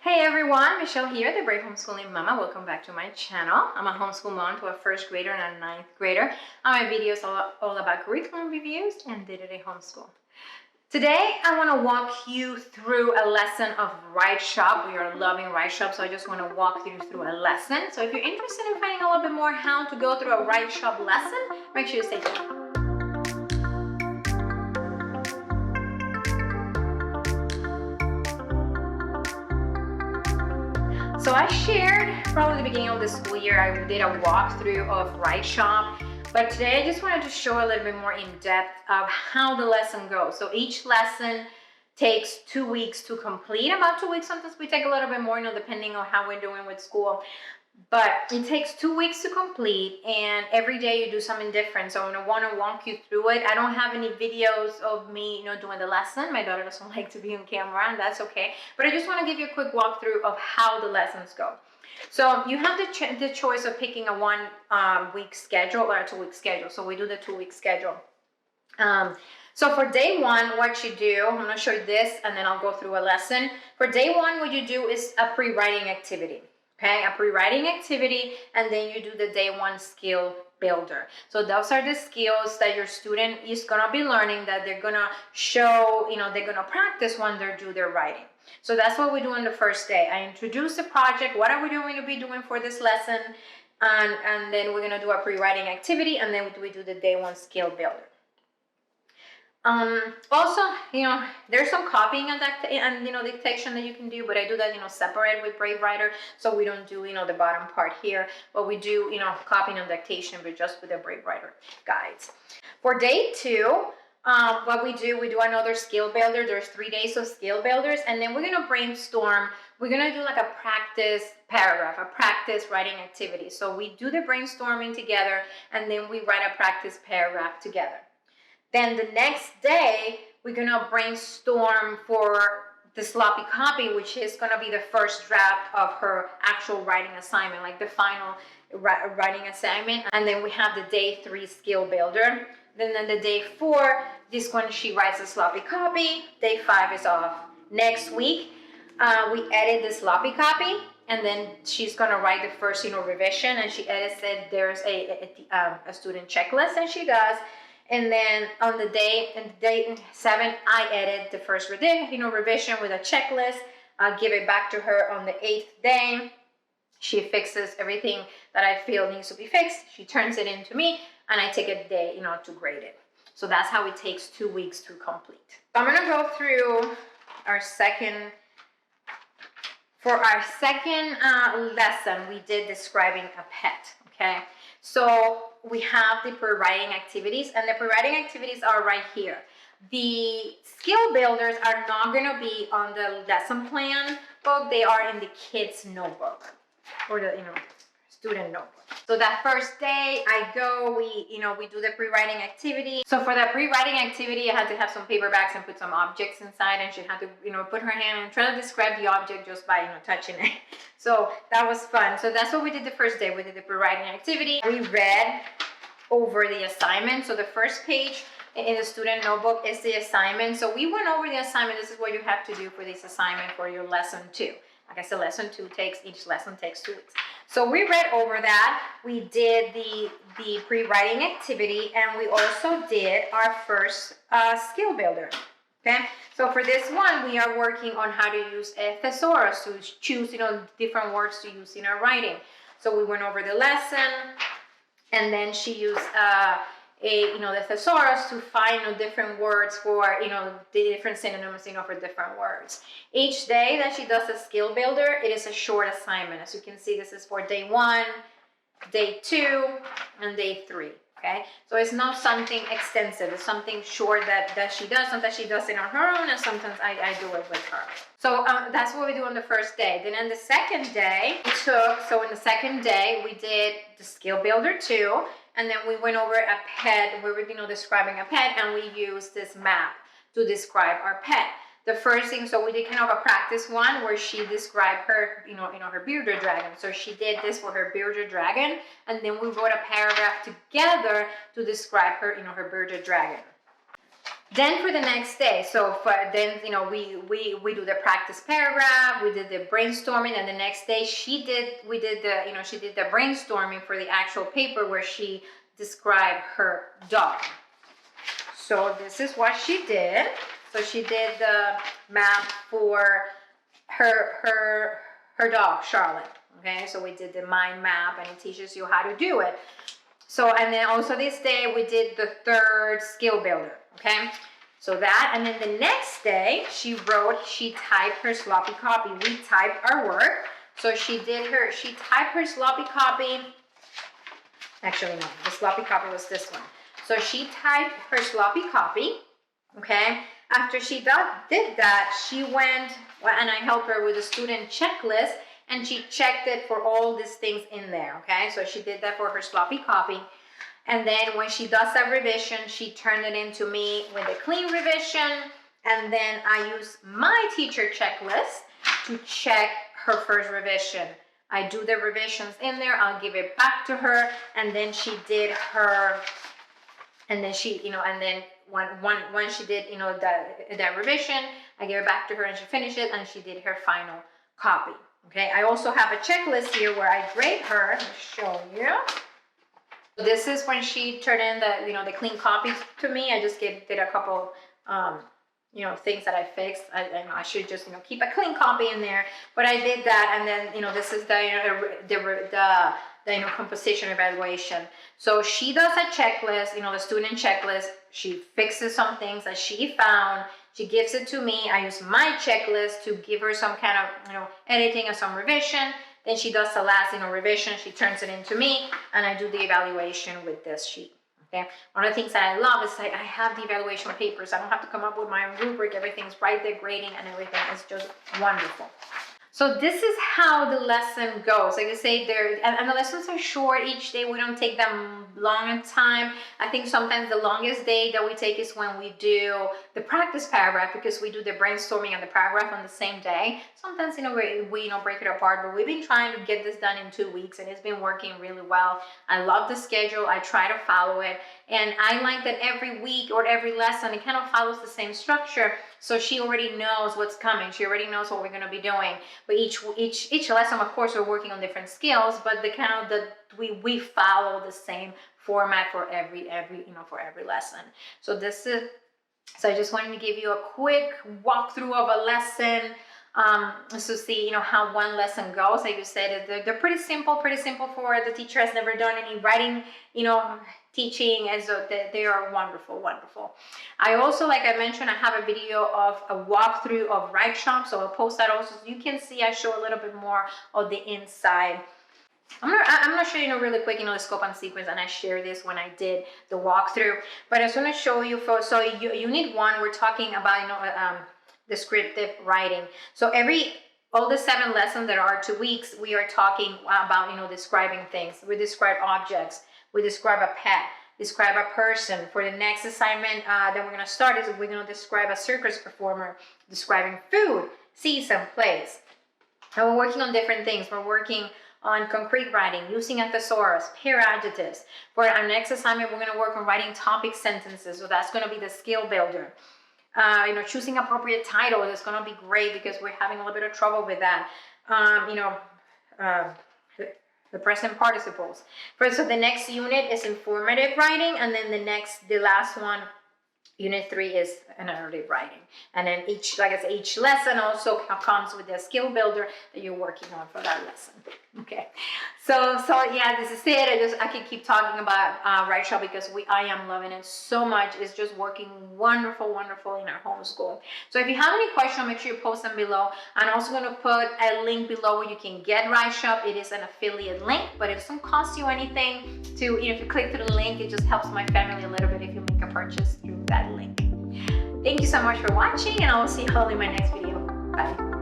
Hey everyone, Michelle here, the Brave Homeschooling Mama. Welcome back to my channel. I'm a homeschool mom to a first grader and a ninth grader. My videos are all about curriculum reviews and day-to-day homeschool. Today, I want to walk you through a lesson of WriteShop. We are loving WriteShop, so I just want to walk you through a lesson. So if you're interested in finding a little bit more how to go through a WriteShop lesson, make sure you stay tuned. So I shared probably the beginning of the school year, I did a walkthrough of WriteShop, but today I just wanted to show a little bit more in depth of how the lesson goes. So each lesson takes 2 weeks to complete, about 2 weeks. Sometimes we take a little bit more, depending on how we're doing with school. But it takes 2 weeks to complete, and every day you do something different. So I'm gonna want to walk you through it. I don't have any videos of me, doing the lesson. My daughter doesn't like to be on camera, and that's okay. But I just want to give you a quick walkthrough of how the lessons go. So you have the choice of picking a 1 week schedule or a 2 week schedule. So we do the 2 week schedule. So for day 1, what you do, I'm gonna show you this, and then I'll go through a lesson. For day 1, what you do is a pre-writing activity. Okay, a pre-writing activity, and then you do the day 1 skill builder. So those are the skills that your student is gonna be learning, that they're gonna show, they're gonna practice when they do their writing. So that's what we do on the first day. I introduce the project. What are we going to be doing for this lesson? And then we're gonna do a pre-writing activity, and then we do the day 1 skill builder. Also, there's some copying and dictation that you can do, but I do that, separate with Brave Writer, so we don't do, the bottom part here, but we do, copying and dictation, but just with the Brave Writer guides. For day 2, what we do another skill builder. There's 3 days of skill builders, and then we're gonna brainstorm. We're gonna do like a practice paragraph, a practice writing activity. So we do the brainstorming together, and then we write a practice paragraph together. Then the next day, we're gonna brainstorm for the sloppy copy, which is gonna be the first draft of her actual writing assignment, like the final writing assignment. And then we have the day 3 skill builder. Then the day 4, this one, she writes a sloppy copy. Day 5 is off. Next week, we edit the sloppy copy, and then she's gonna write the first, revision, and she edits it. There's a student checklist, and she does. And then on the day 7, I edit the first revision with a checklist. I'll give it back to her on the 8th day. She fixes everything that I feel needs to be fixed. She turns it into me, and I take a day, to grade it. So that's how it takes 2 weeks to complete. So I'm gonna go through our second. For our second lesson, we did describing a pet, okay? So we have the pre-writing activities, and the pre-writing activities are right here. The skill builders are not gonna be on the lesson plan book. They are in the kids' notebook, or the, student notebook. So that first day I go, we do the pre-writing activity. So for that pre-writing activity, I had to have some paperbacks and put some objects inside, and she had to, put her hand and try to describe the object just by, touching it. So that was fun. So that's what we did the first day. We did the pre-writing activity. We read over the assignment. So the first page in the student notebook is the assignment. So we went over the assignment. This is what you have to do for this assignment for your lesson 2. Like I said, each lesson takes 2 weeks. So we read over that. We did the pre-writing activity, and we also did our first skill builder. Okay. So for this one, we are working on how to use a thesaurus to choose, different words to use in our writing. So we went over the lesson, and then she used the thesaurus to find different words for the different synonyms for different words. Each day that she does a skill builder, it is a short assignment. As you can see, this is for day 1, day 2, and day 3. Okay, so it's not something extensive. It's something short that she does. Sometimes she does it on her own, and sometimes I do it with her. So that's what we do on the first day. Then on the second day, in the second day, we did the skill builder 2, and then we went over a pet. We were, describing a pet, and we used this map to describe our pet. The first thing, so we did kind of a practice one where she described her, her bearded dragon. So she did this for her bearded dragon, and then we wrote a paragraph together to describe her, her bearded dragon. Then for the next day, so for then, you know, we do the practice paragraph, we did the brainstorming, and the next day she did the brainstorming for the actual paper where she described her dog. So this is what she did. So she did the map for her dog, Charlotte. Okay, so we did the mind map, and it teaches you how to do it. So, and then also this day we did the third skill builder. Okay, so that, and then the next day she typed her sloppy copy. We typed our work. So she typed her sloppy copy. Actually, no, the sloppy copy was this one. So she typed her sloppy copy. Okay, after she did that, she went, and I helped her with a student checklist, and she checked it for all these things in there. Okay, so she did that for her sloppy copy. And then when she does that revision, she turned it into me with a clean revision. And then I use my teacher checklist to check her first revision. I do the revisions in there. I'll give it back to her. And then she did her, and then she, you know, and then when she did, you know, that revision, I gave it back to her and she finished it and she did her final copy. Okay, I also have a checklist here where I grade her. I'll show you. This is when she turned in the, you know, the clean copies to me. I just did a couple, you know, things that I fixed. I should just, you know, keep a clean copy in there, but I did that. And then, you know, this is the, you know, the composition evaluation. So she does a checklist, you know, the student checklist. She fixes some things that she found. She gives it to me. I use my checklist to give her some kind of, you know, editing or some revision. Then she does the last, you know, revision. She turns it into me, and I do the evaluation with this sheet. Okay. One of the things that I love is I have the evaluation papers. I don't have to come up with my own rubric. Everything's right there, grading and everything is just wonderful. So this is how the lesson goes. Like I say, and the lessons are short each day. We don't take them long in time. I think sometimes the longest day that we take is when we do the practice paragraph, because we do the brainstorming and the paragraph on the same day. Sometimes, you know, we you know, break it apart, but we've been trying to get this done in 2 weeks, and it's been working really well. I love the schedule. I try to follow it, and I like that every week or every lesson it kind of follows the same structure. So she already knows what's coming. She already knows what we're going to be doing. But each lesson, of course, we're working on different skills, but the kind of we follow the same format for every lesson. So I just wanted to give you a quick walkthrough of a lesson, so see, you know, how one lesson goes. Like you said, they're pretty simple for the teacher has never done any writing, you know, teaching, and so they are wonderful. I also, like I mentioned, I have a video of a walkthrough of WriteShop, so I'll post that also, so you can see I show a little bit more of the inside. I'm gonna show you, you know, really quick, you know, the scope and sequence, and I shared this when I did the walkthrough. But I just want to show you so unit 1, we're talking about, you know, descriptive writing. So all the 7 lessons that are 2 weeks, we are talking about, you know, describing things. We describe objects. We describe a pet, describe a person. For the next assignment that we're going to start is we're going to describe a circus performer, describing food, season, place. And we're working on different things. We're working on concrete writing, using a thesaurus, pair adjectives. For our next assignment, we're going to work on writing topic sentences. So that's going to be the skill builder. You know, choosing appropriate titles is going to be great because we're having a little bit of trouble with that. You know, the present participles. So the next unit is informative writing, and then the last one, unit 3, is narrative writing. And then each lesson also comes with a skill builder that you're working on for that lesson. Okay, so yeah, this is it. I can keep talking about WriteShop because I am loving it so much. It's just working wonderful in our homeschool. So if you have any questions, make sure you post them below. I'm also going to put a link below where you can get WriteShop. It is an affiliate link, but it doesn't cost you anything to, you know, if you click through the link, it just helps my family a little bit if you make a purchase through that link. Thank you so much for watching, and I will see you all in my next video. Bye.